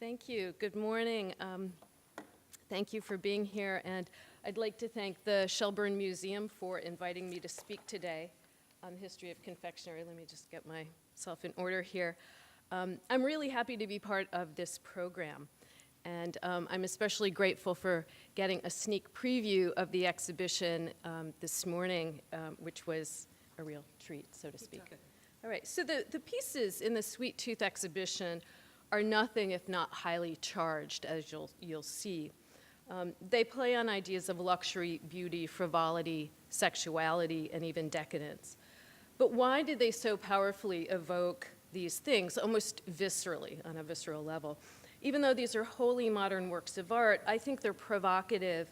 Thank you. Good morning. Thank you for being here, and I'd like to thank the Shelburne Museum for inviting me to speak today on the history of confectionery. Let me just get myself in order here. I'm really happy to be part of this program, and I'm especially grateful for getting a sneak preview of the exhibition this morning, which was a real treat, so to speak. All right, so the pieces in the Sweet Tooth exhibition are nothing if not highly charged, as you'll see. They play on ideas of luxury, beauty, frivolity, sexuality, and even decadence. But why did they so powerfully evoke these things, almost viscerally, on a visceral level? Even though these are wholly modern works of art, I think they're provocative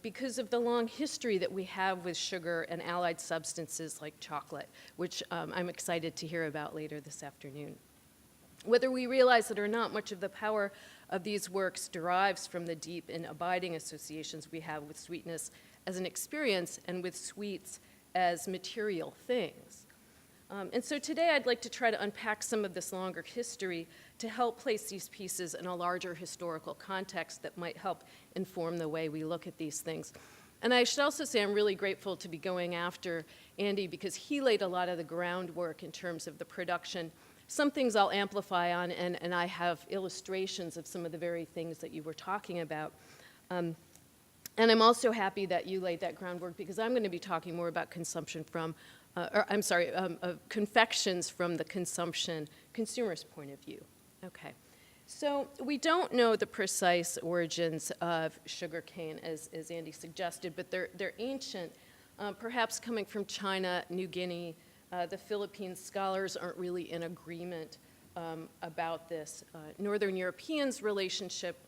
because of the long history that we have with sugar and allied substances like chocolate, which I'm excited to hear about later this afternoon. Whether we realize it or not, much of the power of these works derives from the deep and abiding associations we have with sweetness as an experience and with sweets as material things. And so today I'd like to try to unpack some of this longer history to help place these pieces in a larger historical context that might help inform the way we look at these things. And I should also say I'm really grateful to be going after Andy because he laid a lot of the groundwork in terms of the production. Some things I'll amplify on, and I have illustrations of some of the very things that you were talking about. And I'm also happy that you laid that groundwork because I'm going to be talking more about consumption from, confections from the consumer's point of view. Okay. So we don't know the precise origins of sugarcane, as Andy suggested, but they're ancient, perhaps coming from China, New Guinea. The Philippines scholars aren't really in agreement about this. Northern Europeans' relationship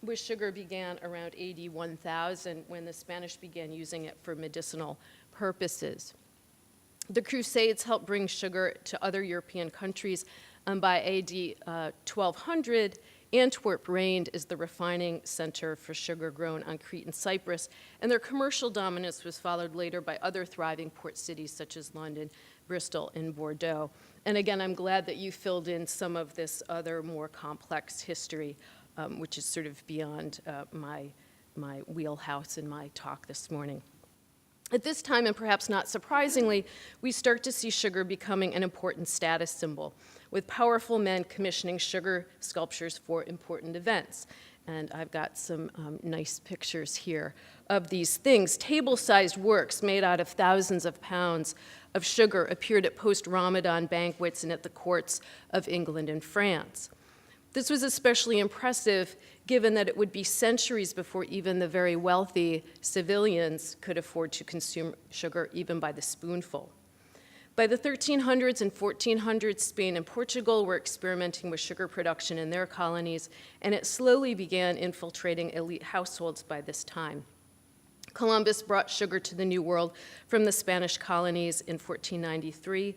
with sugar began around AD 1000 when the Spanish began using it for medicinal purposes. The Crusades helped bring sugar to other European countries. By AD 1200, Antwerp reigned as the refining center for sugar grown on Crete and Cyprus, and their commercial dominance was followed later by other thriving port cities such as London, Bristol, and Bordeaux. And again, I'm glad that you filled in some of this other more complex history, which is sort of beyond my wheelhouse in my talk this morning. At this time, and perhaps not surprisingly, we start to see sugar becoming an important status symbol, with powerful men commissioning sugar sculptures for important events. And I've got some nice pictures here of these things. Table-sized works made out of thousands of pounds of sugar appeared at post-Ramadan banquets and at the courts of England and France. This was especially impressive given that it would be centuries before even the very wealthy civilians could afford to consume sugar even by the spoonful. By the 1300s and 1400s, Spain and Portugal were experimenting with sugar production in their colonies, and it slowly began infiltrating elite households by this time. Columbus brought sugar to the New World from the Spanish colonies in 1493,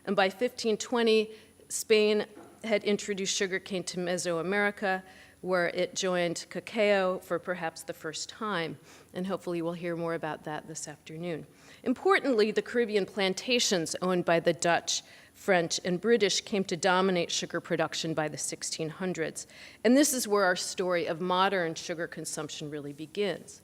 and by 1520, Spain had introduced sugarcane to Mesoamerica, where it joined cacao for perhaps the first time, and hopefully we'll hear more about that this afternoon. Importantly, the Caribbean plantations owned by the Dutch, French, and British came to dominate sugar production by the 1600s, and this is where our story of modern sugar consumption really begins.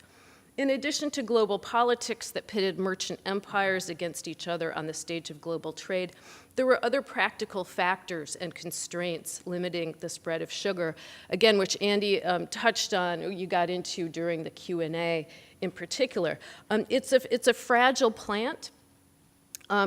In addition to global politics that pitted merchant empires against each other on the stage of global trade, there were other practical factors and constraints limiting the spread of sugar, again, which Andy touched on, you got into during the Q&A in particular. It's a fragile plant.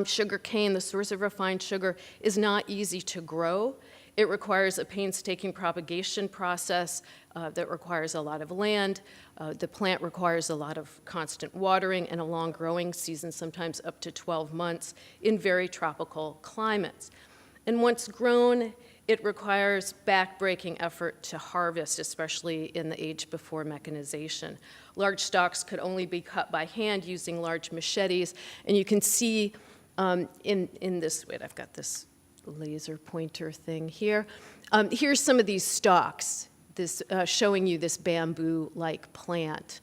Sugar cane, the source of refined sugar, is not easy to grow. It requires a painstaking propagation process that requires a lot of land. The plant requires a lot of constant watering and a long growing season, sometimes up to 12 months, in very tropical climates. And once grown, it requires back-breaking effort to harvest, especially in the age before mechanization. Large stalks could only be cut by hand using large machetes, and you can see in this, wait, I've got this laser pointer thing here. Here's some of these stalks, showing you this bamboo-like plant.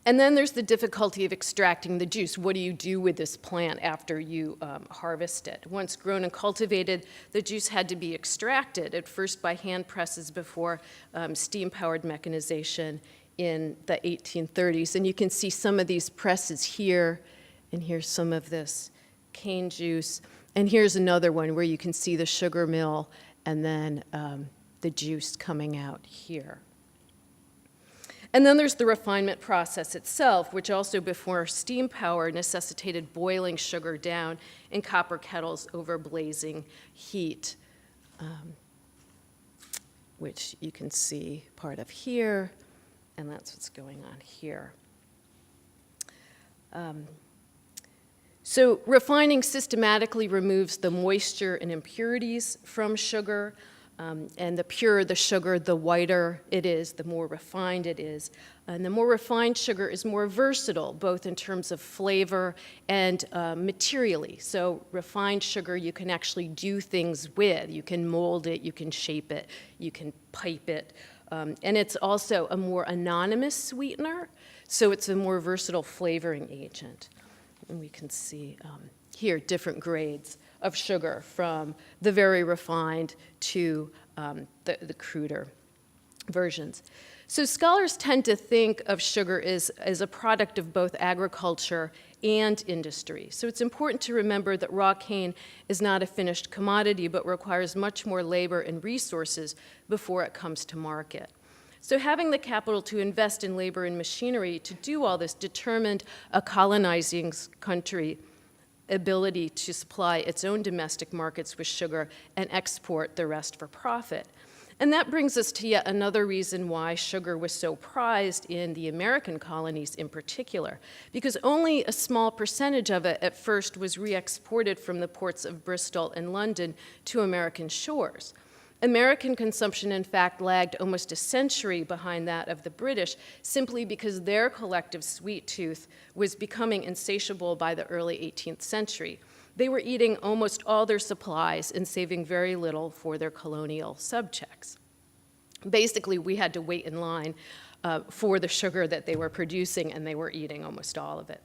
And then there's the difficulty of extracting the juice. What do you do with this plant after you harvest it? Once grown and cultivated, the juice had to be extracted, at first by hand presses before steam-powered mechanization in the 1830s. And you can see some of these presses here, and here's some of this cane juice. And here's another one where you can see the sugar mill and then the juice coming out here. And then there's the refinement process itself, which also before steam power necessitated boiling sugar down in copper kettles over blazing heat, which you can see part of here, and that's what's going on here. So refining systematically removes the moisture and impurities from sugar. And the purer the sugar, the whiter it is, the more refined it is. And the more refined sugar is more versatile, both in terms of flavor and materially. So refined sugar you can actually do things with. You can mold it, you can shape it, you can pipe it. And it's also a more anonymous sweetener, so it's a more versatile flavoring agent. And we can see here different grades of sugar, from the very refined to the cruder versions. So scholars tend to think of sugar as a product of both agriculture and industry. So it's important to remember that raw cane is not a finished commodity, but requires much more labor and resources before it comes to market. So having the capital to invest in labor and machinery to do all this determined a colonizing country ability to supply its own domestic markets with sugar and export the rest for profit. And that brings us to yet another reason why sugar was so prized in the American colonies in particular, because only a small percentage of it at first was re-exported from the ports of Bristol and London to American shores. American consumption, in fact, lagged almost a century behind that of the British, simply because their collective sweet tooth was becoming insatiable by the early 18th century. They were eating almost all their supplies and saving very little for their colonial subjects. Basically, we had to wait in line for the sugar that they were producing, and they were eating almost all of it.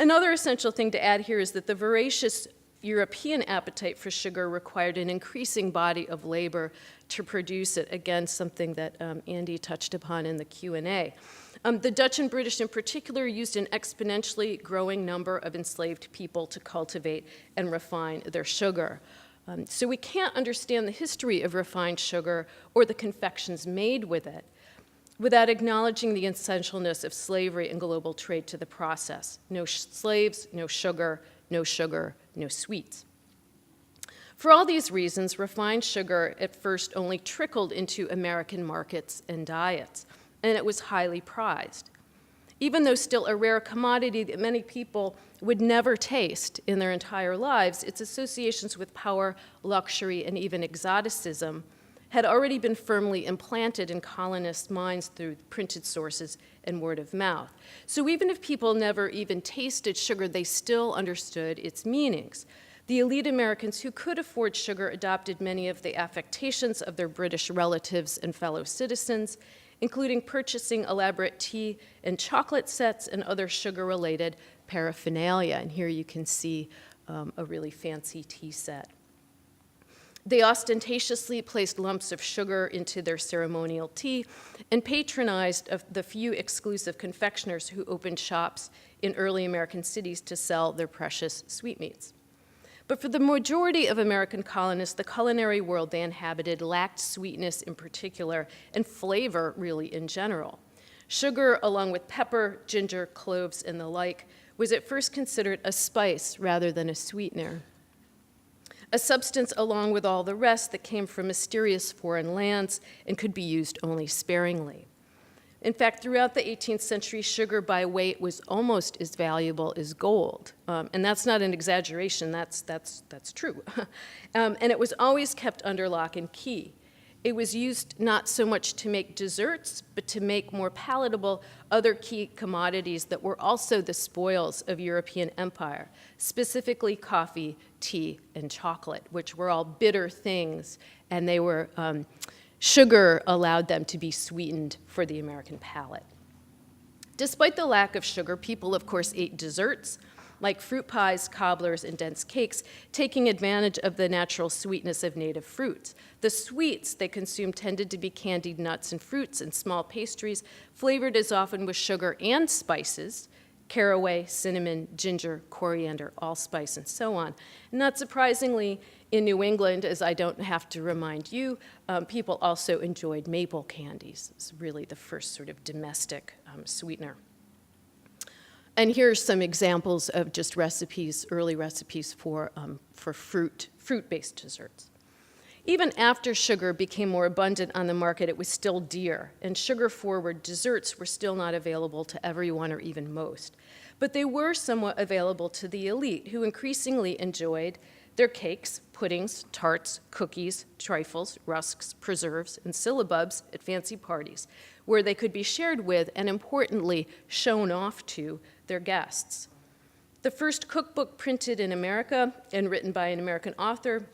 Another essential thing to add here is that the voracious European appetite for sugar required an increasing body of labor to produce it. Again, something that Andy touched upon in the Q&A. The Dutch and British in particular used an exponentially growing number of enslaved people to cultivate and refine their sugar. So we can't understand the history of refined sugar or the confections made with it without acknowledging the essentialness of slavery and global trade to the process. No slaves, no sugar, no sweets. For all these reasons, refined sugar at first only trickled into American markets and diets, and it was highly prized. Even though still a rare commodity that many people would never taste in their entire lives, its associations with power, luxury, and even exoticism had already been firmly implanted in colonists' minds through printed sources and word of mouth. So even if people never even tasted sugar, they still understood its meanings. The elite Americans who could afford sugar adopted many of the affectations of their British relatives and fellow citizens, including purchasing elaborate tea and chocolate sets and other sugar-related paraphernalia. And here you can see a really fancy tea set. They ostentatiously placed lumps of sugar into their ceremonial tea and patronized the few exclusive confectioners who opened shops in early American cities to sell their precious sweetmeats. But for the majority of American colonists, the culinary world they inhabited lacked sweetness in particular and flavor really in general. Sugar, along with pepper, ginger, cloves, and the like, was at first considered a spice rather than a sweetener, a substance along with all the rest that came from mysterious foreign lands and could be used only sparingly. In fact, throughout the 18th century, sugar by weight was almost as valuable as gold. And that's not an exaggeration, that's true. And it was always kept under lock and key. It was used not so much to make desserts, but to make more palatable other key commodities that were also the spoils of European empire, specifically coffee, tea, and chocolate, which were all bitter things, and they were, sugar allowed them to be sweetened for the American palate. Despite the lack of sugar, people, of course, ate desserts, like fruit pies, cobblers, and dense cakes, taking advantage of the natural sweetness of native fruits. The sweets they consumed tended to be candied nuts and fruits and small pastries, flavored as often with sugar and spices, caraway, cinnamon, ginger, coriander, allspice, and so on. Not surprisingly, in New England, as I don't have to remind you, people also enjoyed maple candies. It's really the first sort of domestic sweetener. And here's some examples of just recipes, early recipes for fruit-based desserts. Even after sugar became more abundant on the market, it was still dear, and sugar-forward desserts were still not available to everyone or even most. But they were somewhat available to the elite, who increasingly enjoyed their cakes, puddings, tarts, cookies, trifles, rusks, preserves, and syllabubs at fancy parties, where they could be shared with and, importantly, shown off to their guests. The first cookbook printed in America and written by an American author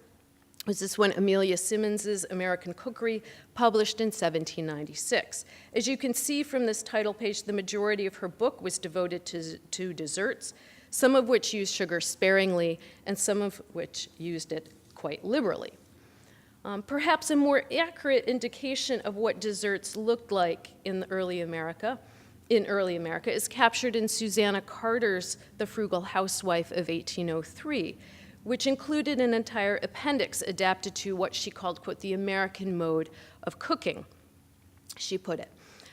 was this one, Amelia Simmons's American Cookery, published in 1796. As you can see from this title page, the majority of her book was devoted to desserts, some of which used sugar sparingly and some of which used it quite liberally. Perhaps a more accurate indication of what desserts looked like in early America is captured in Susanna Carter's The Frugal Housewife of 1803, which included an entire appendix adapted to what she called, quote, the American mode of cooking, she put it.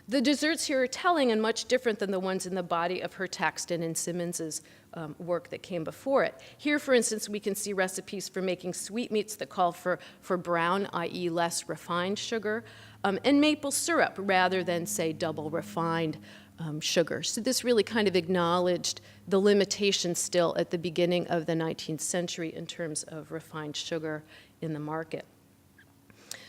The desserts here are telling and much different than the ones in the body of her text and in Simmons's work that came before it. Here, for instance, we can see recipes for making sweetmeats that call for brown, i.e. less refined sugar, and maple syrup rather than, say, double refined sugar. So this really kind of acknowledged the limitations still at the beginning of the 19th century in terms of refined sugar in the market.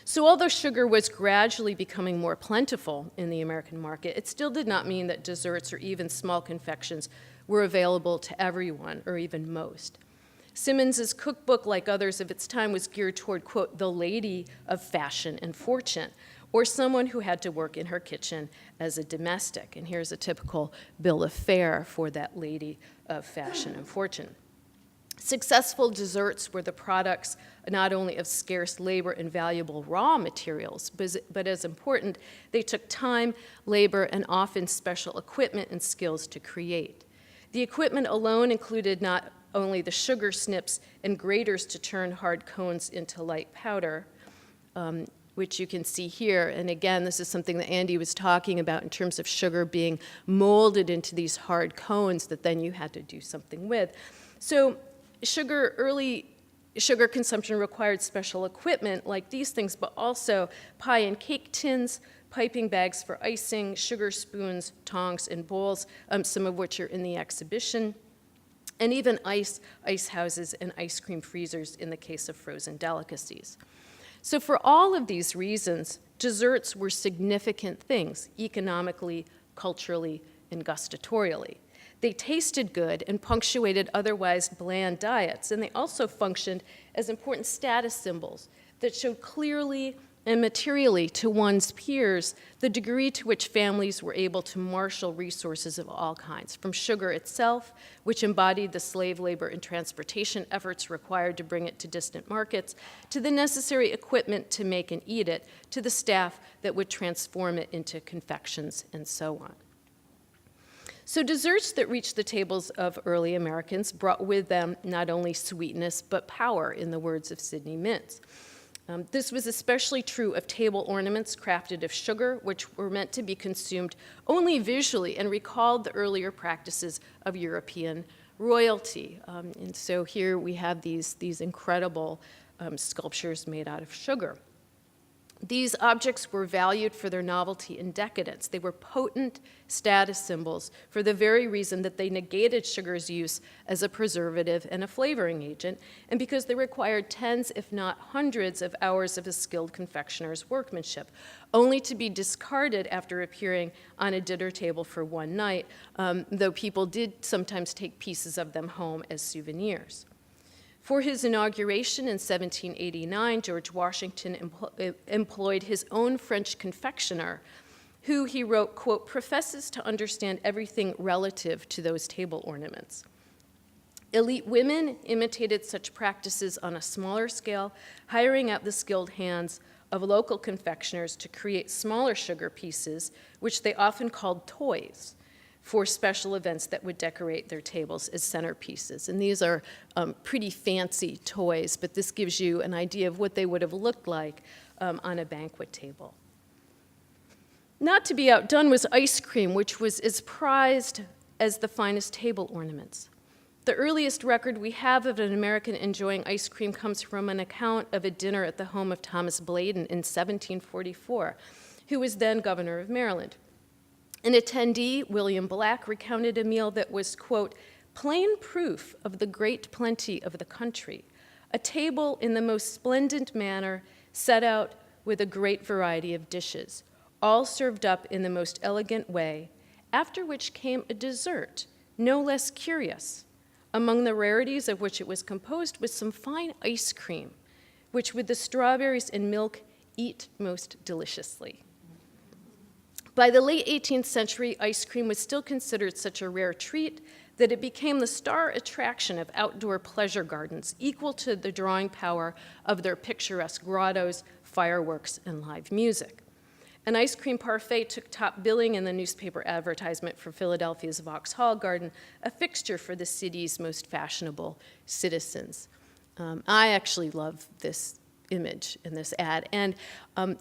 So although sugar was gradually becoming more plentiful in the American market, it still did not mean that desserts or even small confections were available to everyone or even most. Simmons's cookbook, like others of its time, was geared toward, quote, the lady of fashion and fortune, or someone who had to work in her kitchen as a domestic. And here's a typical bill of fare for that lady of fashion and fortune. Successful desserts were the products not only of scarce labor and valuable raw materials, but as important, they took time, labor, and often special equipment and skills to create. The equipment alone included not only the sugar snips and graters to turn hard cones into light powder, which you can see here. And again, this is something that Andy was talking about in terms of sugar being molded into these hard cones that then you had to do something with. So early sugar consumption required special equipment like these things, but also pie and cake tins, piping bags for icing, sugar spoons, tongs, and bowls, some of which are in the exhibition, and even ice houses, and ice cream freezers in the case of frozen delicacies. So for all of these reasons, desserts were significant things, economically, culturally, and gustatorially. They tasted good and punctuated otherwise bland diets, and they also functioned as important status symbols that showed clearly and materially to one's peers the degree to which families were able to marshal resources of all kinds, from sugar itself, which embodied the slave labor and transportation efforts required to bring it to distant markets, to the necessary equipment to make and eat it, to the staff that would transform it into confections, and so on. So desserts that reached the tables of early Americans brought with them not only sweetness, but power, in the words of Sidney Mintz. This was especially true of table ornaments crafted of sugar, which were meant to be consumed only visually and recalled the earlier practices of European royalty. And so here we have these incredible sculptures made out of sugar. These objects were valued for their novelty and decadence. They were potent status symbols for the very reason that they negated sugar's use as a preservative and a flavoring agent, and because they required tens, if not hundreds, of hours of a skilled confectioner's workmanship, only to be discarded after appearing on a dinner table for one night, though people did sometimes take pieces of them home as souvenirs. For his inauguration in 1789, George Washington employed his own French confectioner, who, he wrote, quote, professes to understand everything relative to those table ornaments. Elite women imitated such practices on a smaller scale, hiring out the skilled hands of local confectioners to create smaller sugar pieces, which they often called toys, for special events that would decorate their tables as centerpieces. And these are pretty fancy toys, but this gives you an idea of what they would have looked like on a banquet table. Not to be outdone was ice cream, which was as prized as the finest table ornaments. The earliest record we have of an American enjoying ice cream comes from an account of a dinner at the home of Thomas Bladen in 1744, who was then governor of Maryland. An attendee, William Black, recounted a meal that was, quote, plain proof of the great plenty of the country, a table in the most splendid manner set out with a great variety of dishes, all served up in the most elegant way, after which came a dessert, no less curious. Among the rarities of which it was composed was some fine ice cream, which with the strawberries and milk eat most deliciously. By the late 18th century, ice cream was still considered such a rare treat that it became the star attraction of outdoor pleasure gardens, equal to the drawing power of their picturesque grottos, fireworks, and live music. An ice cream parfait took top billing in the newspaper advertisement for Philadelphia's Vauxhall Garden, a fixture for the city's most fashionable citizens. I actually love this image in this ad. And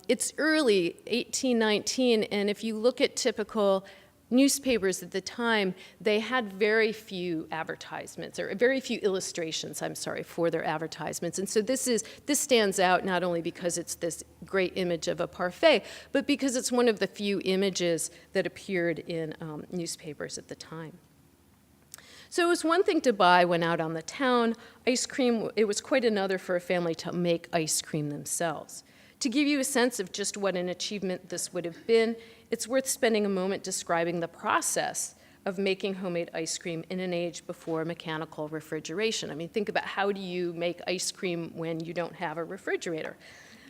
it's early, 1819, and if you look at typical newspapers at the time, they had very few advertisements, or very few illustrations, for their advertisements. And so this stands out not only because it's this great image of a parfait, but because it's one of the few images that appeared in newspapers at the time. So it was one thing to buy when out on the town. Ice cream, it was quite another for a family to make ice cream themselves. To give you a sense of just what an achievement this would have been, it's worth spending a moment describing the process of making homemade ice cream in an age before mechanical refrigeration. I mean, think about how do you make ice cream when you don't have a refrigerator?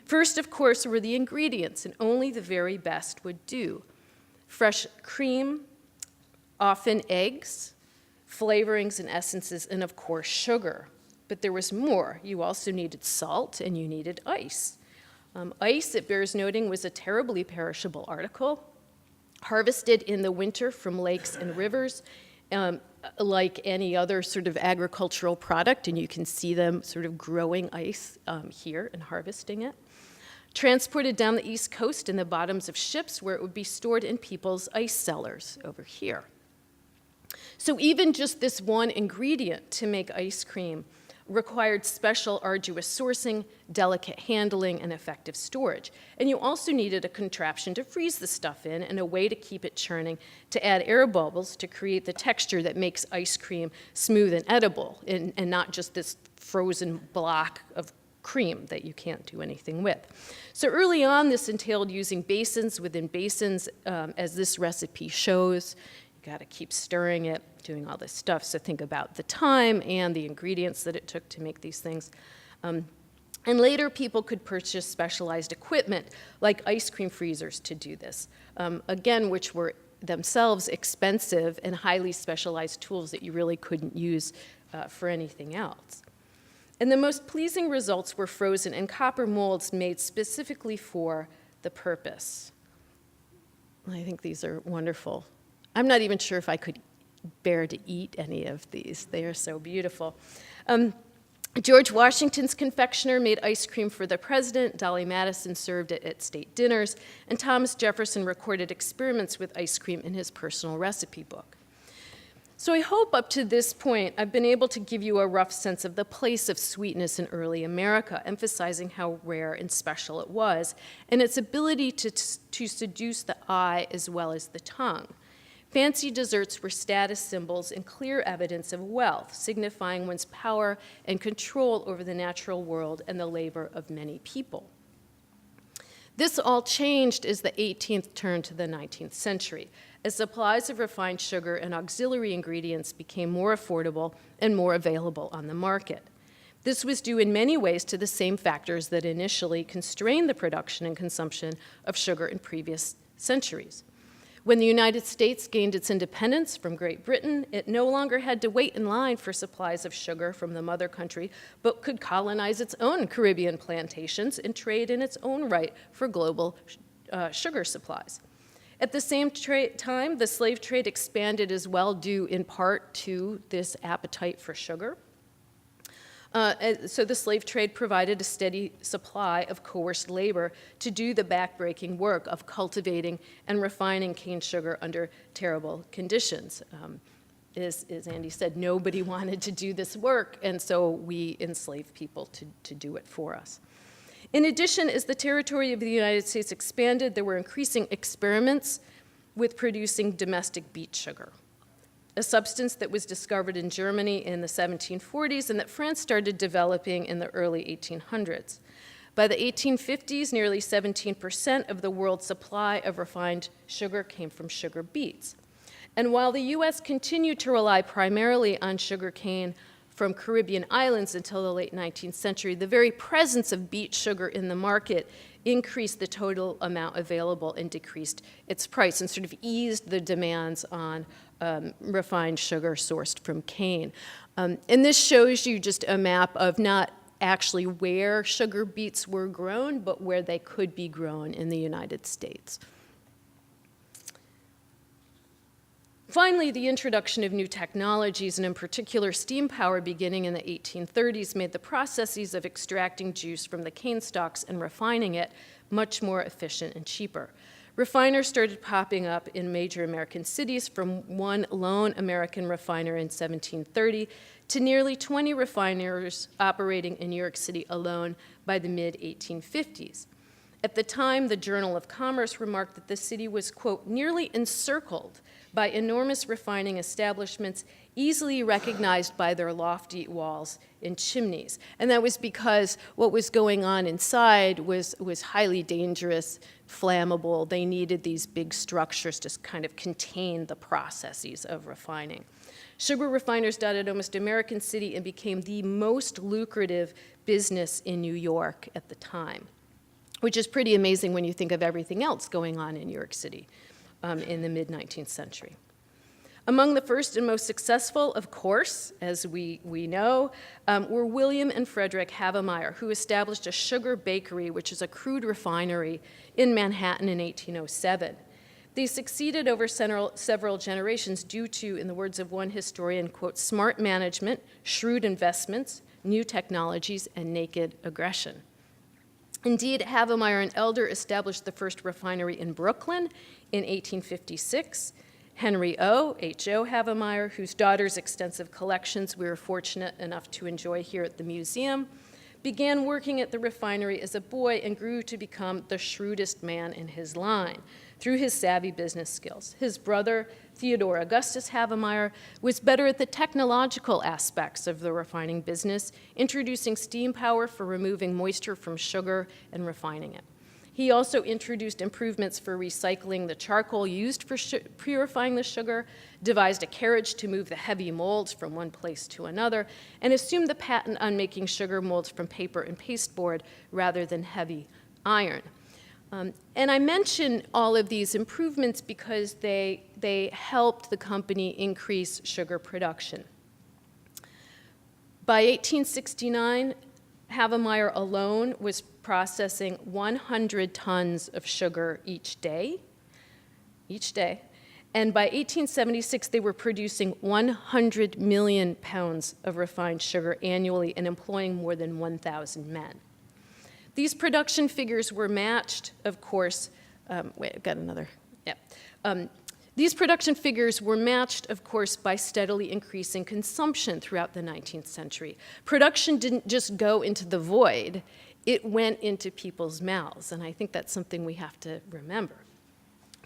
First, of course, were the ingredients, and only the very best would do. Fresh cream, often eggs, flavorings and essences, and of course, sugar. But there was more. You also needed salt, and you needed ice. Ice, it bears noting, was a terribly perishable article, harvested in the winter from lakes and rivers, like any other sort of agricultural product, and you can see them sort of growing ice here and harvesting it. Transported down the East Coast in the bottoms of ships, where it would be stored in people's ice cellars over here. So even just this one ingredient to make ice cream required special, arduous sourcing, delicate handling, and effective storage. And you also needed a contraption to freeze the stuff in and a way to keep it churning, to add air bubbles to create the texture that makes ice cream smooth and edible, and not just this frozen block of cream that you can't do anything with. So early on, this entailed using basins within basins, as this recipe shows. You got to keep stirring it, doing all this stuff. So think about the time and the ingredients that it took to make these things. And later, people could purchase specialized equipment like ice cream freezers to do this, again, which were themselves expensive and highly specialized tools that you really couldn't use for anything else. And the most pleasing results were frozen in copper molds made specifically for the purpose. I think these are wonderful. I'm not even sure if I could bear to eat any of these. They are so beautiful. George Washington's confectioner made ice cream for the president. Dolly Madison served it at state dinners. And Thomas Jefferson recorded experiments with ice cream in his personal recipe book. So I hope up to this point I've been able to give you a rough sense of the place of sweetness in early America, emphasizing how rare and special it was, and its ability to seduce the eye as well as the tongue. Fancy desserts were status symbols and clear evidence of wealth, signifying one's power and control over the natural world and the labor of many people. This all changed as the 18th turned to the 19th century, as supplies of refined sugar and auxiliary ingredients became more affordable and more available on the market. This was due in many ways to the same factors that initially constrained the production and consumption of sugar in previous centuries. When the United States gained its independence from Great Britain, it no longer had to wait in line for supplies of sugar from the mother country, but could colonize its own Caribbean plantations and trade in its own right for global sugar supplies. At the same time, the slave trade expanded as well, due in part to this appetite for sugar. So the slave trade provided a steady supply of coerced labor to do the backbreaking work of cultivating and refining cane sugar under terrible conditions. As Andy said, nobody wanted to do this work, and so we enslaved people to do it for us. In addition, as the territory of the United States expanded, there were increasing experiments with producing domestic beet sugar, a substance that was discovered in Germany in the 1740s and that France started developing in the early 1800s. By the 1850s, nearly 17% of the world's supply of refined sugar came from sugar beets. And while the U.S. continued to rely primarily on sugar cane from Caribbean islands until the late 19th century, the very presence of beet sugar in the market increased the total amount available and decreased its price and sort of eased the demands on refined sugar sourced from cane. And this shows you just a map of not actually where sugar beets were grown, but where they could be grown in the United States. Finally, the introduction of new technologies, and in particular steam power beginning in the 1830s, made the processes of extracting juice from the cane stalks and refining it much more efficient and cheaper. Refiners started popping up in major American cities, from one lone American refiner in 1730 to nearly 20 refiners operating in New York City alone by the mid-1850s. At the time, the Journal of Commerce remarked that the city was, quote, nearly encircled by enormous refining establishments easily recognized by their lofty walls and chimneys. And that was because what was going on inside was highly dangerous, flammable. They needed these big structures to kind of contain the processes of refining. Sugar refiners dotted almost American City and became the most lucrative business in New York at the time, which is pretty amazing when you think of everything else going on in New York City in the mid-19th century. Among the first and most successful, of course, as we know, were William and Frederick Havemeyer, who established a sugar bakery, which is a crude refinery, in Manhattan in 1807. They succeeded over several generations due to, in the words of one historian, quote, smart management, shrewd investments, new technologies, and naked aggression. Indeed, Havemeyer and Elder established the first refinery in Brooklyn in 1856. Henry O., H.O. Havemeyer, whose daughter's extensive collections we were fortunate enough to enjoy here at the museum, began working at the refinery as a boy and grew to become the shrewdest man in his line through his savvy business skills. His brother, Theodore Augustus Havemeyer, was better at the technological aspects of the refining business, introducing steam power for removing moisture from sugar and refining it. He also introduced improvements for recycling the charcoal used for purifying the sugar, devised a carriage to move the heavy molds from one place to another, and assumed the patent on making sugar molds from paper and pasteboard rather than heavy iron. And I mention all of these improvements because they helped the company increase sugar production. By 1869, Havemeyer alone was processing 100 tons of sugar each day. And by 1876, they were producing 100 million pounds of refined sugar annually and employing more than 1,000 men. These production figures were matched, of course, These production figures were matched, of course, by steadily increasing consumption throughout the 19th century. Production didn't just go into the void, it went into people's mouths, and I think that's something we have to remember.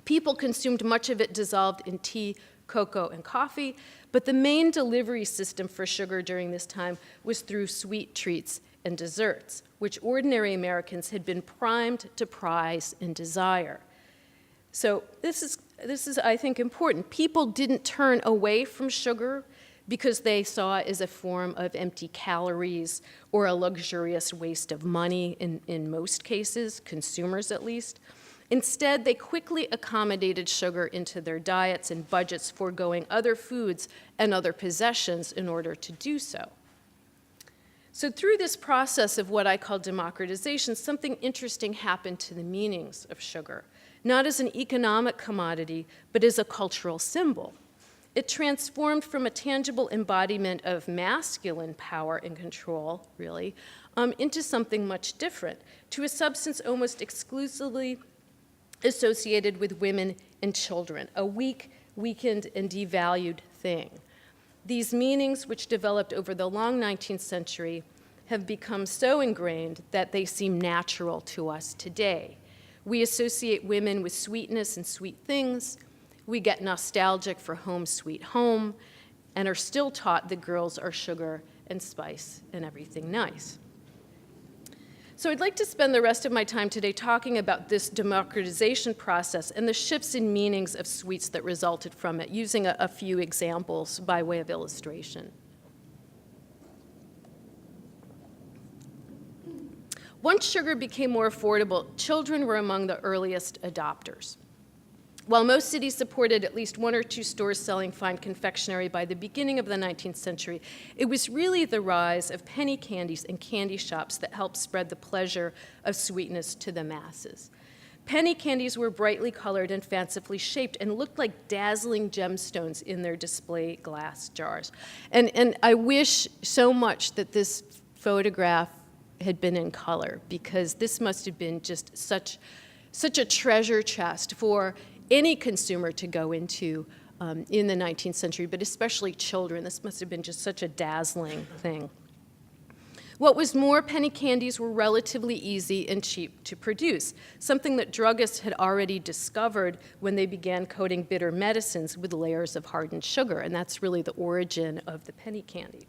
People consumed much of it dissolved in tea, cocoa, and coffee, but the main delivery system for sugar during this time was through sweet treats and desserts, which ordinary Americans had been primed to prize and desire. So this is, I think, important. People didn't turn away from sugar because they saw it as a form of empty calories or a luxurious waste of money in most cases, consumers at least. Instead, they quickly accommodated sugar into their diets and budgets, foregoing other foods and other possessions in order to do so. So through this process of what I call democratization, something interesting happened to the meanings of sugar, not as an economic commodity, but as a cultural symbol. It transformed from a tangible embodiment of masculine power and control, really, into something much different, to a substance almost exclusively associated with women and children, a weak, weakened, and devalued thing. These meanings, which developed over the long 19th century, have become so ingrained that they seem natural to us today. We associate women with sweetness and sweet things. We get nostalgic for home sweet home, and are still taught that girls are sugar and spice and everything nice. So I'd like to spend the rest of my time today talking about this democratization process and the shifts in meanings of sweets that resulted from it, using a few examples by way of illustration. Once sugar became more affordable, children were among the earliest adopters. While most cities supported at least one or two stores selling fine confectionery by the beginning of the 19th century, it was really the rise of penny candies and candy shops that helped spread the pleasure of sweetness to the masses. Penny candies were brightly colored and fancifully shaped and looked like dazzling gemstones in their display glass jars. And I wish so much that this photograph had been in color, because this must have been just such a treasure chest for any consumer to go into in the 19th century, but especially children. This must have been just such a dazzling thing. What was more, penny candies were relatively easy and cheap to produce, something that druggists had already discovered when they began coating bitter medicines with layers of hardened sugar, and that's really the origin of the penny candy.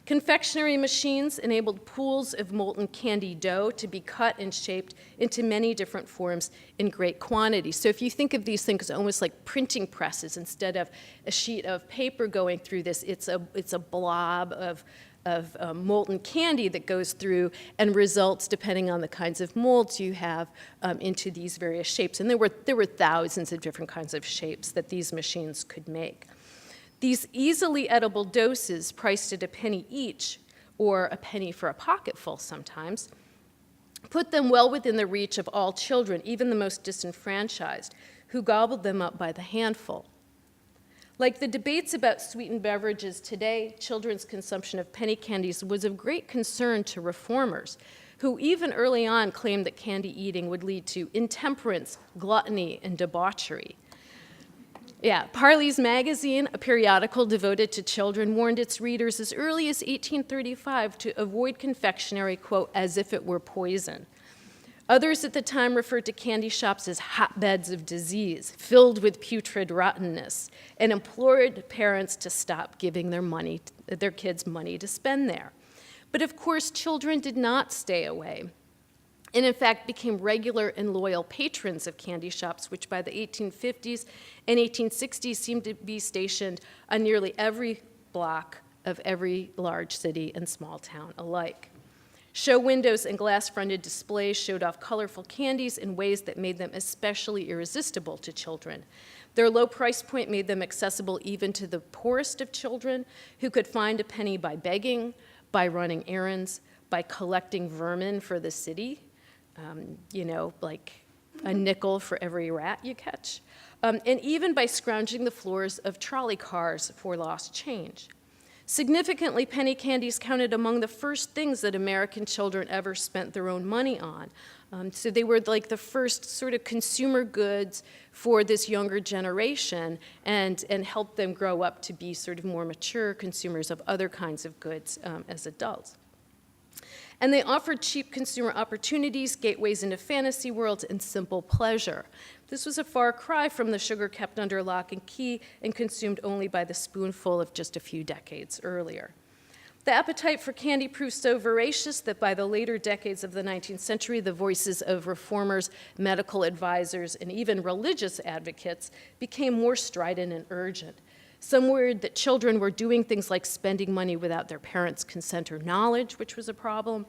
Confectionery machines enabled pools of molten candy dough to be cut and shaped into many different forms in great quantities. So if you think of these things almost like printing presses, instead of a sheet of paper going through this, it's a blob of molten candy that goes through and results, depending on the kinds of molds you have, into these various shapes. And there were thousands of different kinds of shapes that these machines could make. These easily edible doses, priced at a penny each, or a penny for a pocketful sometimes, put them well within the reach of all children, even the most disenfranchised, who gobbled them up by the handful. Like the debates about sweetened beverages today, children's consumption of penny candies was of great concern to reformers, who even early on claimed that candy eating would lead to intemperance, gluttony, and debauchery. Yeah, Parley's Magazine, a periodical devoted to children, warned its readers as early as 1835 to avoid confectionery, quote, as if it were poison. Others at the time referred to candy shops as hotbeds of disease, filled with putrid rottenness, and implored parents to stop giving their kids money to spend there. But of course, children did not stay away, and in fact became regular and loyal patrons of candy shops, which by the 1850s and 1860s seemed to be stationed on nearly every block of every large city and small town alike. Show windows and glass-fronted displays showed off colorful candies in ways that made them especially irresistible to children. Their low price point made them accessible even to the poorest of children, who could find a penny by begging, by running errands, by collecting vermin for the city, like a nickel for every rat you catch, and even by scrounging the floors of trolley cars for lost change. Significantly, penny candies counted among the first things that American children ever spent their own money on. So they were like the first sort of consumer goods for this younger generation, and helped them grow up to be sort of more mature consumers of other kinds of goods as adults. And they offered cheap consumer opportunities, gateways into fantasy worlds, and simple pleasure. This was a far cry from the sugar kept under lock and key and consumed only by the spoonful of just a few decades earlier. The appetite for candy proved so voracious that by the later decades of the 19th century, the voices of reformers, medical advisors, and even religious advocates became more strident and urgent. Some worried that children were doing things like spending money without their parents' consent or knowledge, which was a problem.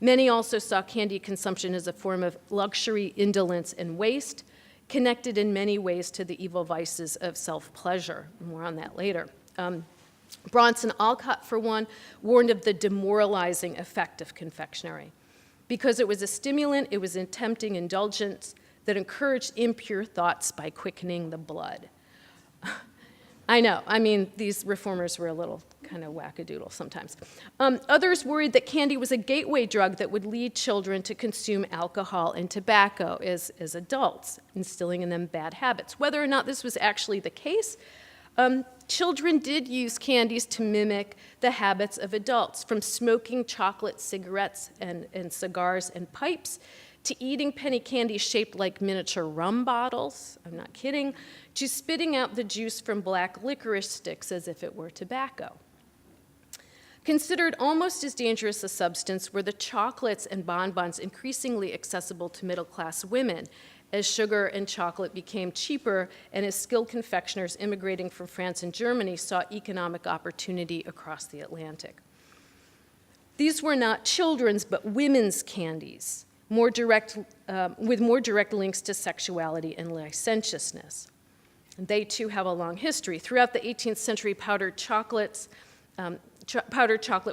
Many also saw candy consumption as a form of luxury, indolence, and waste, connected in many ways to the evil vices of self-pleasure. More on that later. Bronson Alcott, for one, warned of the demoralizing effect of confectionery. Because it was a stimulant, it was a tempting indulgence that encouraged impure thoughts by quickening the blood. I know, I mean, these reformers were a little kind of wackadoodle sometimes. Others worried that candy was a gateway drug that would lead children to consume alcohol and tobacco as adults, instilling in them bad habits. Whether or not this was actually the case, children did use candies to mimic the habits of adults, from smoking chocolate cigarettes and cigars and pipes, to eating penny candy shaped like miniature rum bottles, I'm not kidding, to spitting out the juice from black licorice sticks as if it were tobacco. Considered almost as dangerous a substance were the chocolates and bonbons increasingly accessible to middle-class women, as sugar and chocolate became cheaper and as skilled confectioners immigrating from France and Germany saw economic opportunity across the Atlantic. These were not children's but women's candies, with more direct links to sexuality and licentiousness. They too have a long history. Throughout the 18th century, powdered chocolate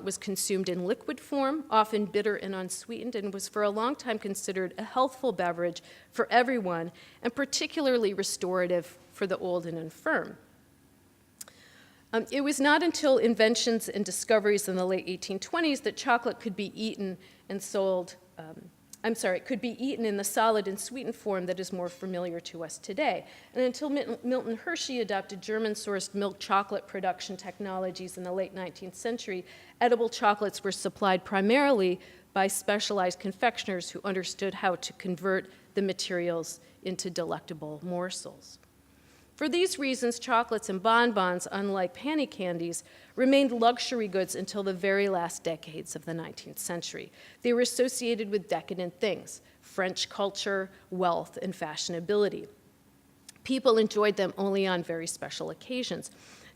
was consumed in liquid form, often bitter and unsweetened, and was for a long time considered a healthful beverage for everyone, and particularly restorative for the old and infirm. It was not until inventions and discoveries in the late 1820s that chocolate could be eaten and sold, it could be eaten in the solid and sweetened form that is more familiar to us today. And until Milton Hershey adopted German-sourced milk chocolate production technologies in the late 19th century, edible chocolates were supplied primarily by specialized confectioners who understood how to convert the materials into delectable morsels. For these reasons, chocolates and bonbons, unlike penny candies, remained luxury goods until the very last decades of the 19th century. They were associated with decadent things, French culture, wealth, and fashionability. People enjoyed them only on very special occasions.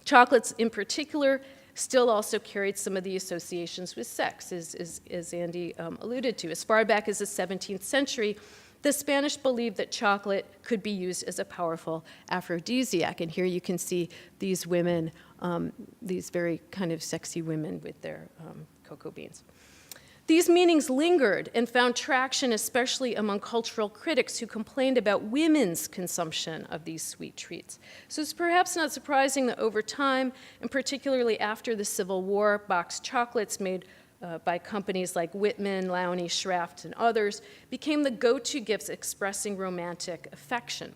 Chocolates, in particular, still also carried some of the associations with sex, as Andy alluded to. As far back as the 17th century, the Spanish believed that chocolate could be used as a powerful aphrodisiac. And here you can see these women, these very kind of sexy women with their cocoa beans. These meanings lingered and found traction, especially among cultural critics who complained about women's consumption of these sweet treats. So it's perhaps not surprising that over time, and particularly after the Civil War, boxed chocolates made by companies like Whitman, Lowney, Schraft, and others, became the go-to gifts expressing romantic affection.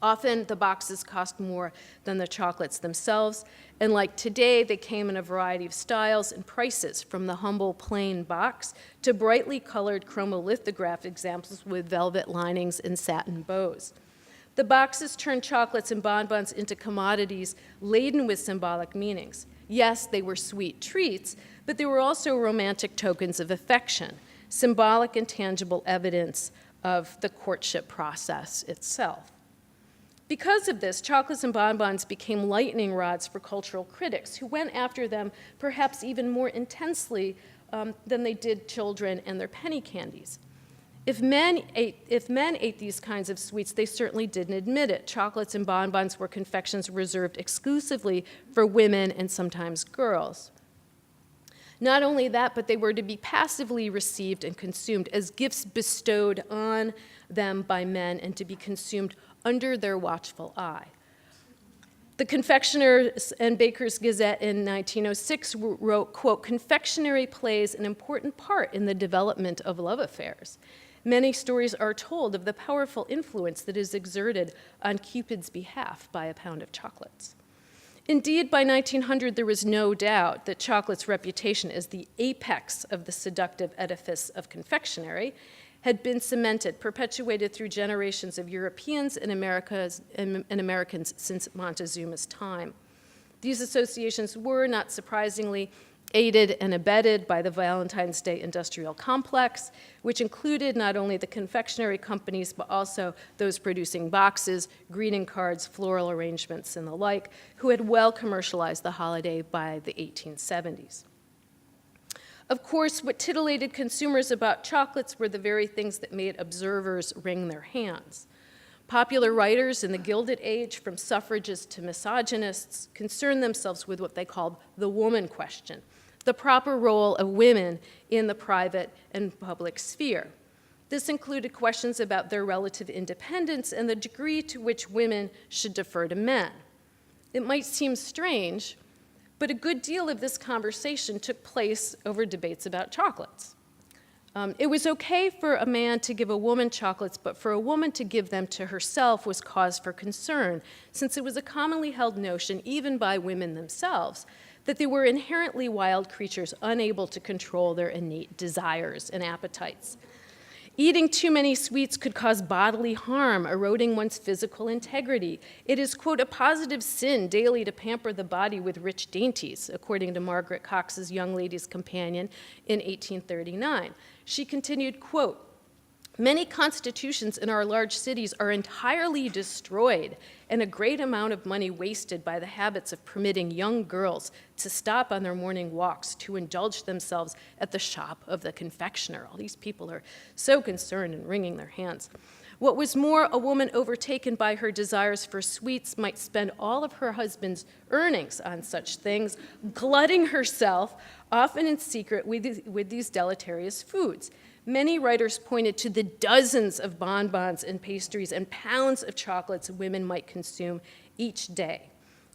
Often, the boxes cost more than the chocolates themselves, and like today, they came in a variety of styles and prices, from the humble plain box to brightly colored chromolithographed examples with velvet linings and satin bows. The boxes turned chocolates and bonbons into commodities laden with symbolic meanings. Yes, they were sweet treats, but they were also romantic tokens of affection, symbolic and tangible evidence of the courtship process itself. Because of this, chocolates and bonbons became lightning rods for cultural critics who went after them perhaps even more intensely than they did children and their penny candies. If men ate these kinds of sweets, they certainly didn't admit it. Chocolates and bonbons were confections reserved exclusively for women and sometimes girls. Not only that, but they were to be passively received and consumed as gifts bestowed on them by men and to be consumed under their watchful eye. The Confectioners and Bakers Gazette in 1906 wrote, quote, "Confectionery plays an important part in the development of love affairs. Many stories are told of the powerful influence that is exerted on Cupid's behalf by a pound of chocolates." Indeed, by 1900, there was no doubt that chocolate's reputation as the apex of the seductive edifice of confectionery had been cemented, perpetuated through generations of Europeans and Americans since Montezuma's time. These associations were, not surprisingly, aided and abetted by the Valentine's Day industrial complex, which included not only the confectionery companies, but also those producing boxes, greeting cards, floral arrangements, and the like, who had well commercialized the holiday by the 1870s. Of course, what titillated consumers about chocolates were the very things that made observers wring their hands. Popular writers in the Gilded Age, from suffragists to misogynists, concerned themselves with what they called the woman question, the proper role of women in the private and public sphere. This included questions about their relative independence and the degree to which women should defer to men. It might seem strange, but a good deal of this conversation took place over debates about chocolates. It was okay for a man to give a woman chocolates, but for a woman to give them to herself was cause for concern, since it was a commonly held notion, even by women themselves, that they were inherently wild creatures unable to control their innate desires and appetites. Eating too many sweets could cause bodily harm, eroding one's physical integrity. It is, quote, a positive sin daily to pamper the body with rich dainties, according to Margaret Cox's Young Lady's Companion in 1839. She continued, quote, many constitutions in our large cities are entirely destroyed and a great amount of money wasted by the habits of permitting young girls to stop on their morning walks to indulge themselves at the shop of the confectioner. All these people are so concerned and wringing their hands. What was more, a woman overtaken by her desires for sweets might spend all of her husband's earnings on such things, glutting herself, often in secret, with these deleterious foods. Many writers pointed to the dozens of bonbons and pastries and pounds of chocolates women might consume each day.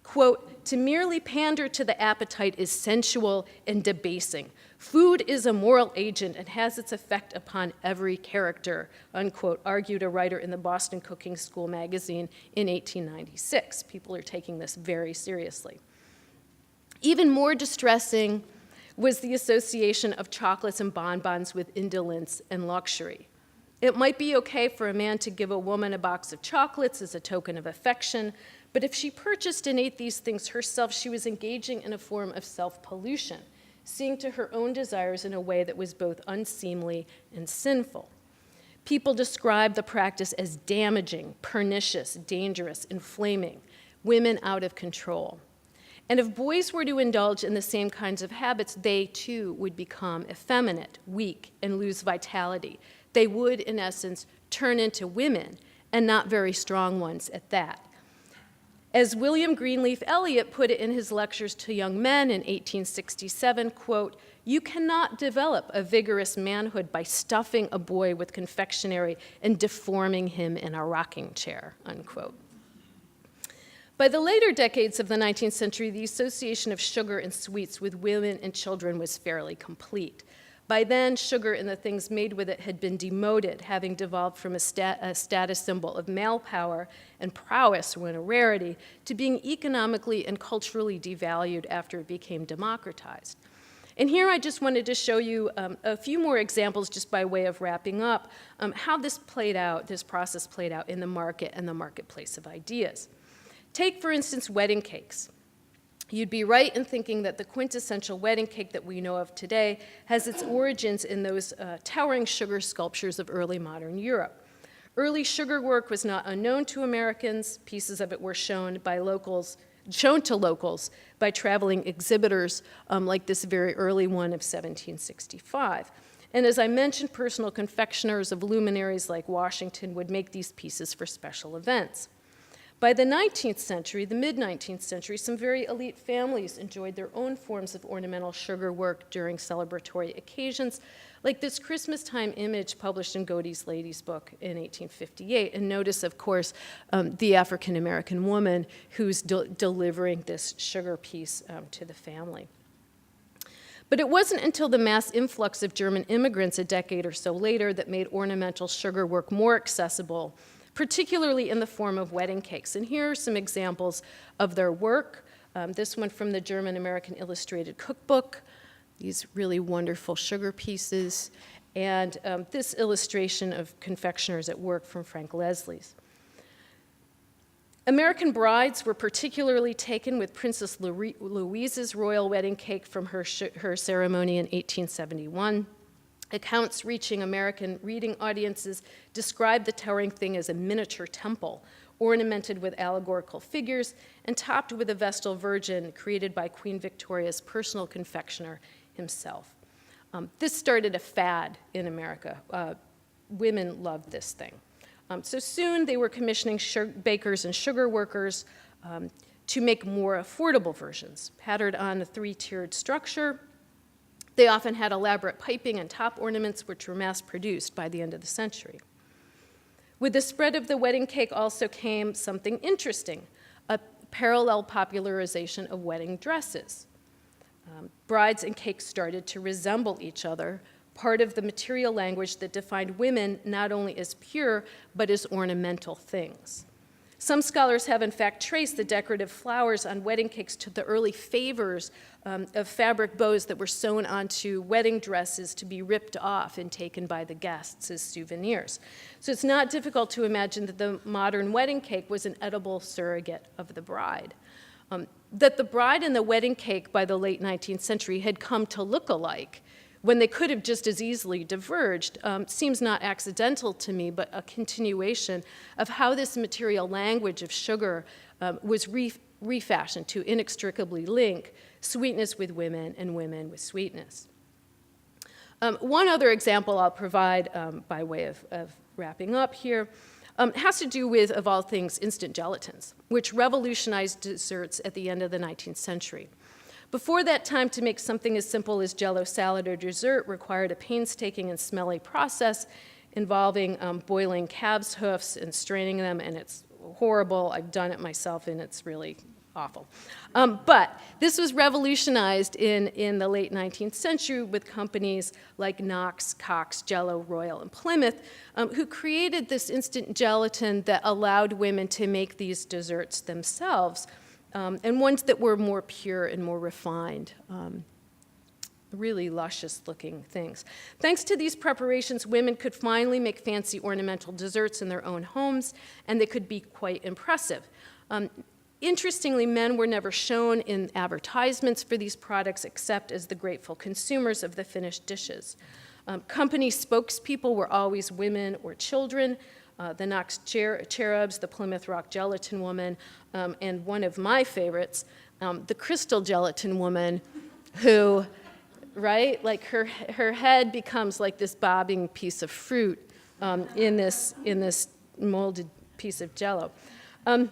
Quote, to merely pander to the appetite is sensual and debasing. Food is a moral agent and has its effect upon every character, unquote, argued a writer in the Boston Cooking School magazine in 1896. People are taking this very seriously. Even more distressing was the association of chocolates and bonbons with indolence and luxury. It might be okay for a man to give a woman a box of chocolates as a token of affection, but if she purchased and ate these things herself, she was engaging in a form of self-pollution, seeing to her own desires in a way that was both unseemly and sinful. People described the practice as damaging, pernicious, dangerous, inflaming, women out of control. And if boys were to indulge in the same kinds of habits, they too would become effeminate, weak, and lose vitality. They would, in essence, turn into women, and not very strong ones at that. As William Greenleaf Eliot put it in his lectures to young men in 1867, quote, you cannot develop a vigorous manhood by stuffing a boy with confectionery and deforming him in a rocking chair, unquote. By the later decades of the 19th century, the association of sugar and sweets with women and children was fairly complete. By then, sugar and the things made with it had been demoted, having devolved from a status symbol of male power and prowess when a rarity, to being economically and culturally devalued after it became democratized. And here I just wanted to show you a few more examples, just by way of wrapping up, how this process played out in the market and the marketplace of ideas. Take, for instance, wedding cakes. You'd be right in thinking that the quintessential wedding cake that we know of today has its origins in those towering sugar sculptures of early modern Europe. Early sugar work was not unknown to Americans. Pieces of it were shown to locals by traveling exhibitors, like this very early one of 1765. And as I mentioned, personal confectioners of luminaries like Washington would make these pieces for special events. By the 19th century, the mid-19th century, some very elite families enjoyed their own forms of ornamental sugar work during celebratory occasions, like this Christmas time image published in Godey's Lady's Book in 1858. And notice, of course, the African-American woman who's delivering this sugar piece to the family. But it wasn't until the mass influx of German immigrants a decade or so later that made ornamental sugar work more accessible, particularly in the form of wedding cakes. And here are some examples of their work. This one from the German-American Illustrated Cookbook, these really wonderful sugar pieces, and this illustration of confectioners at work from Frank Leslie's. American brides were particularly taken with Princess Louise's royal wedding cake from her ceremony in 1871. Accounts reaching American reading audiences describe the towering thing as a miniature temple, ornamented with allegorical figures and topped with a Vestal Virgin created by Queen Victoria's personal confectioner himself. This started a fad in America. Women loved this thing. So soon they were commissioning bakers and sugar workers to make more affordable versions, patterned on a three-tiered structure. They often had elaborate piping and top ornaments, which were mass-produced by the end of the century. With the spread of the wedding cake also came something interesting, a parallel popularization of wedding dresses. Brides and cakes started to resemble each other, part of the material language that defined women not only as pure, but as ornamental things. Some scholars have in fact traced the decorative flowers on wedding cakes to the early favors of fabric bows that were sewn onto wedding dresses to be ripped off and taken by the guests as souvenirs. So it's not difficult to imagine that the modern wedding cake was an edible surrogate of the bride. That the bride and the wedding cake by the late 19th century had come to look alike when they could have just as easily diverged seems not accidental to me, but a continuation of how this material language of sugar was refashioned to inextricably link sweetness with women and women with sweetness. One other example I'll provide by way of wrapping up here has to do with, of all things, instant gelatins, which revolutionized desserts at the end of the 19th century. Before that time, to make something as simple as Jell-O salad or dessert required a painstaking and smelly process involving boiling calves' hoofs and straining them, and it's horrible. I've done it myself, and it's really awful. But this was revolutionized in the late 19th century with companies like Knox, Cox, Jell-O, Royal, and Plymouth, who created this instant gelatin that allowed women to make these desserts themselves, and ones that were more pure and more refined, really luscious-looking things. Thanks to these preparations, women could finally make fancy ornamental desserts in their own homes, and they could be quite impressive. Interestingly, men were never shown in advertisements for these products except as the grateful consumers of the finished dishes. Company spokespeople were always women or children, the Knox Cherubs, the Plymouth Rock Gelatin Woman, and one of my favorites, the Crystal Gelatin Woman, who, right, like her head becomes like this bobbing piece of fruit in this molded piece of Jell-O.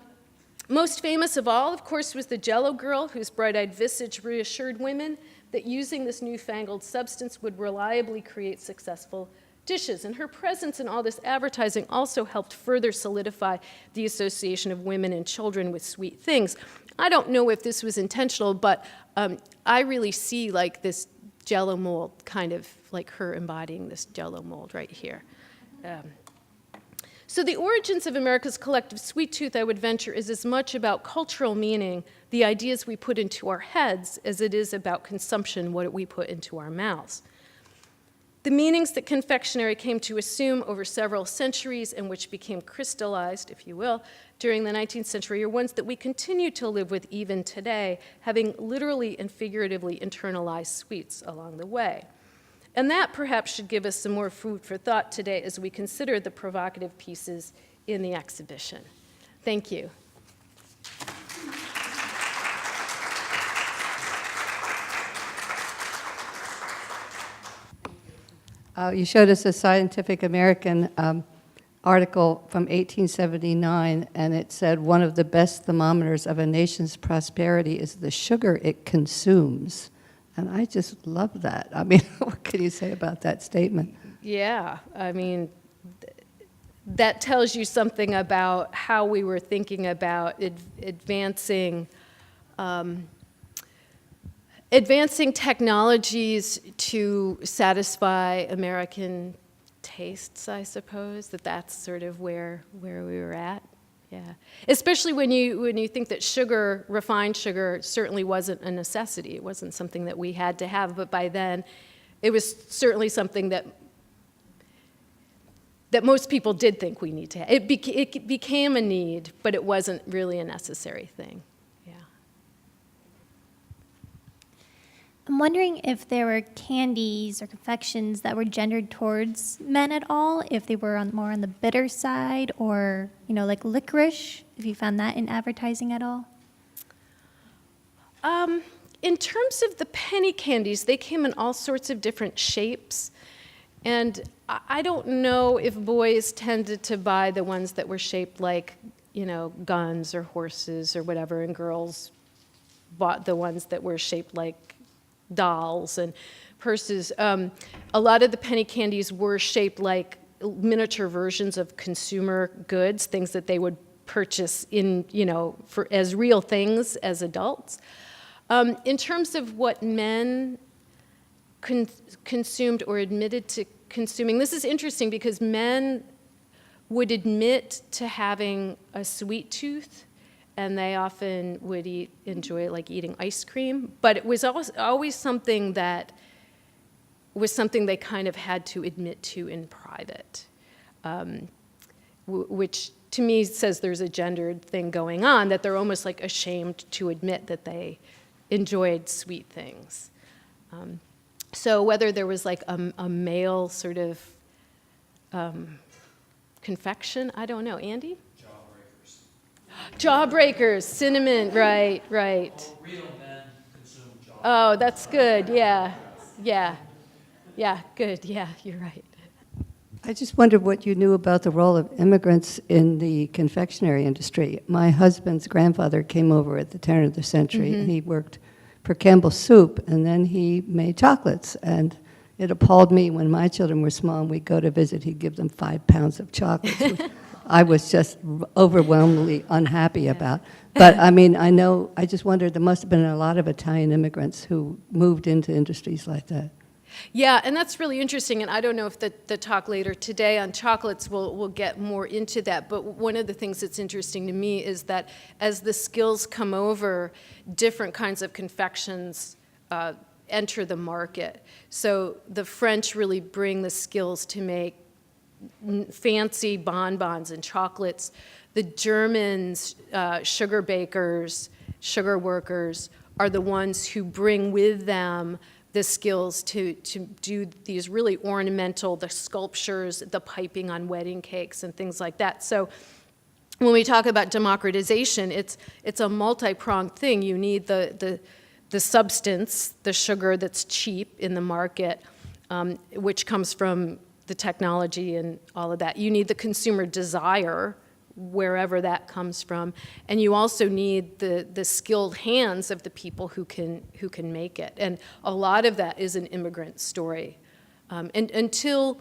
Most famous of all, of course, was the Jell-O girl, whose bright-eyed visage reassured women that using this newfangled substance would reliably create successful dishes. And her presence in all this advertising also helped further solidify the association of women and children with sweet things. I don't know if this was intentional, but I really see like this Jell-O mold, kind of like her embodying this Jell-O mold right here. So the origins of America's collective sweet tooth, I would venture, is as much about cultural meaning, the ideas we put into our heads, as it is about consumption, what we put into our mouths. The meanings that confectionery came to assume over several centuries and which became crystallized, if you will, during the 19th century are ones that we continue to live with even today, having literally and figuratively internalized sweets along the way. And that perhaps should give us some more food for thought today as we consider the provocative pieces in the exhibition. Thank you. You showed us a Scientific American article from 1879, and it said one of the best thermometers of a nation's prosperity is the sugar it consumes. And I just love that. I mean, what can you say about that statement? Yeah, I mean, that tells you something about how we were thinking about advancing technologies to satisfy American tastes, I suppose, that's sort of where we were at. Yeah, especially when you think that sugar, refined sugar, certainly wasn't a necessity. It wasn't something that we had to have, but by then, it was certainly something that that most people did think we need to have. It became a need, but it wasn't really a necessary thing. Yeah. I'm wondering if there were candies or confections that were gendered towards men at all, if they were more on the bitter side, or, like licorice, if you found that in advertising at all? In terms of the penny candies, they came in all sorts of different shapes. And I don't know if boys tended to buy the ones that were shaped like, guns or horses or whatever, and girls bought the ones that were shaped like dolls and purses. A lot of the penny candies were shaped like miniature versions of consumer goods, things that they would purchase as real things as adults. In terms of what men consumed or admitted to consuming, this is interesting because men would admit to having a sweet tooth, and they often would enjoy like eating ice cream, but it was always something that was something they kind of had to admit to in private, which to me says there's a gendered thing going on, that they're almost like ashamed to admit that they enjoyed sweet things. So whether there was like a male sort of confection, I don't know. Andy? Jawbreakers, cinnamon, right. Real men consume jawbreakers. Oh, that's good, yeah, good, yeah, you're right. I just wondered what you knew about the role of immigrants in the confectionery industry. My husband's grandfather came over at the turn of the century, and he worked for Campbell's Soup, and then he made chocolates. And it appalled me when my children were small and we'd go to visit, he'd give them 5 pounds of chocolates, which I was just overwhelmingly unhappy about. But I just wondered, there must have been a lot of Italian immigrants who moved into industries like that. Yeah, and that's really interesting, and I don't know if the talk later today on chocolates will get more into that, but one of the things that's interesting to me is that as the skills come over, different kinds of confections enter the market. So the French really bring the skills to make fancy bonbons and chocolates. The Germans, sugar bakers, sugar workers, are the ones who bring with them the skills to do these really ornamental, the sculptures, the piping on wedding cakes and things like that. So when we talk about democratization, it's a multi-pronged thing. You need the substance, the sugar that's cheap in the market, which comes from the technology and all of that. You need the consumer desire, wherever that comes from, and you also need the skilled hands of the people who can make it. And a lot of that is an immigrant story. And until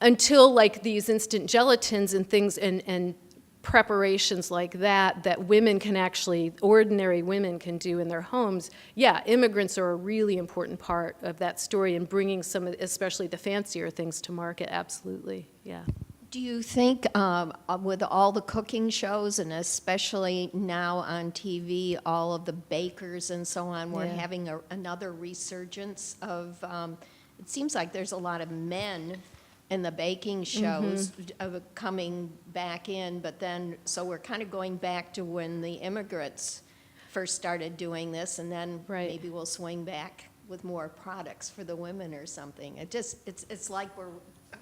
like these instant gelatins and things and preparations like that women can actually, ordinary women can do in their homes, yeah, immigrants are a really important part of that story and bringing some of, especially the fancier things to market, absolutely, yeah. Do you think with all the cooking shows, and especially now on TV, all of the bakers and so on, we're having another resurgence of, it seems like there's a lot of men in the baking shows coming back in, but then, so we're kind of going back to when the immigrants first started doing this, and then maybe we'll swing back with more products for the women or something. It's like we're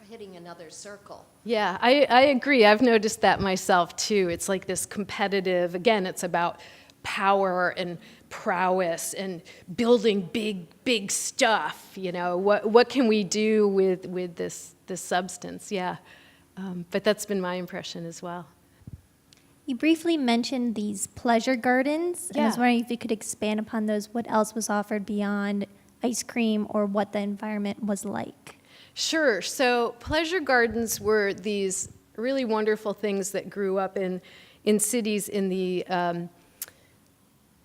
hitting another circle. Yeah, I agree. I've noticed that myself too. It's like this competitive, again, it's about power and prowess and building big stuff, what can we do with this substance, yeah. But that's been my impression as well. You briefly mentioned these pleasure gardens, and I was wondering if you could expand upon those, what else was offered beyond ice cream or what the environment was like. Sure. So pleasure gardens were these really wonderful things that grew up in cities in the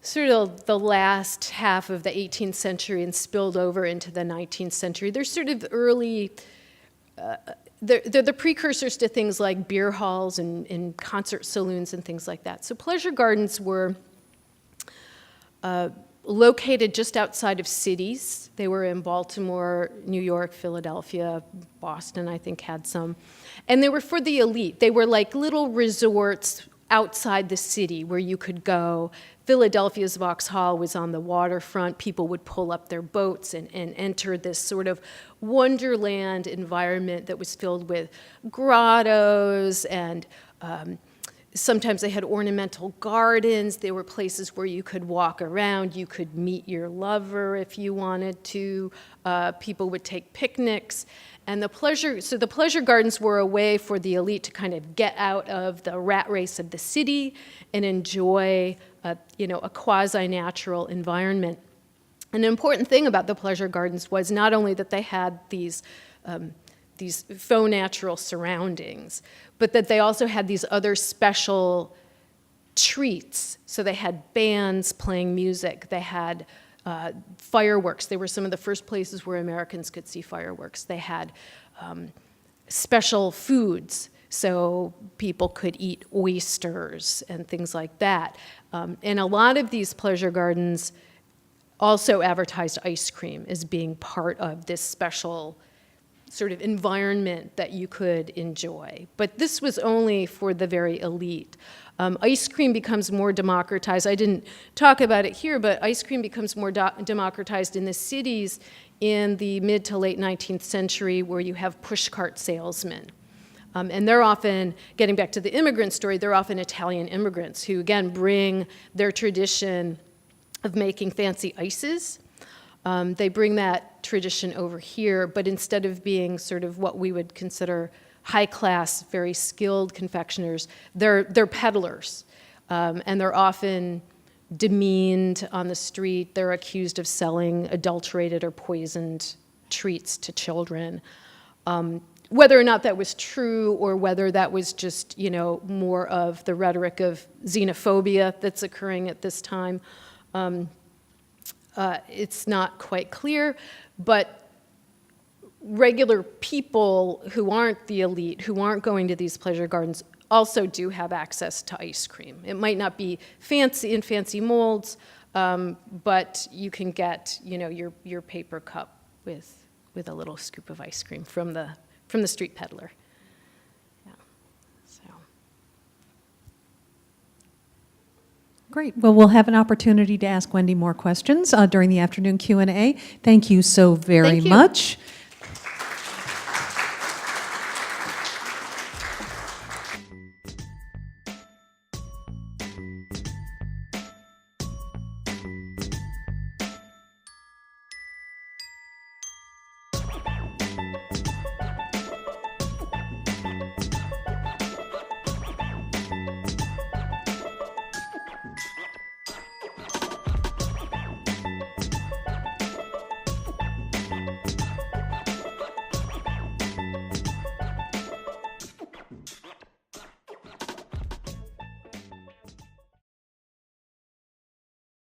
sort of the last half of the 18th century and spilled over into the 19th century. They're sort of early, they're the precursors to things like beer halls and concert saloons and things like that. So pleasure gardens were located just outside of cities. They were in Baltimore, New York, Philadelphia, Boston, I think, had some. And they were for the elite. They were like little resorts outside the city where you could go. Philadelphia's Vauxhall was on the waterfront. People would pull up their boats and enter this sort of wonderland environment that was filled with grottos and sometimes they had ornamental gardens. There were places where you could walk around. You could meet your lover if you wanted to. People would take picnics. And the pleasure gardens were a way for the elite to kind of get out of the rat race of the city and enjoy a quasi-natural environment. An important thing about the pleasure gardens was not only that they had these faux natural surroundings, but that they also had these other special treats. So they had bands playing music. They had fireworks. They were some of the first places where Americans could see fireworks. They had special foods, so people could eat oysters and things like that. And a lot of these pleasure gardens also advertised ice cream as being part of this special sort of environment that you could enjoy. But this was only for the very elite. Ice cream becomes more democratized. I didn't talk about it here, but ice cream becomes more democratized in the cities in the mid to late 19th century, where you have pushcart salesmen. And they're often, getting back to the immigrant story, they're often Italian immigrants who, again, bring their tradition of making fancy ices. They bring that tradition over here, but instead of being sort of what we would consider high-class, very skilled confectioners, they're peddlers, and they're often demeaned on the street. They're accused of selling adulterated or poisoned treats to children. Whether or not that was true, or whether that was just, more of the rhetoric of xenophobia that's occurring at this time, it's not quite clear, but regular people who aren't the elite, who aren't going to these pleasure gardens, also do have access to ice cream. It might not be fancy in fancy molds, but you can get, your paper cup with a little scoop of ice cream from the street peddler. Yeah. So. Great. Well, we'll have an opportunity to ask Wendy more questions during the afternoon Q&A. Thank you so very Thank you. much.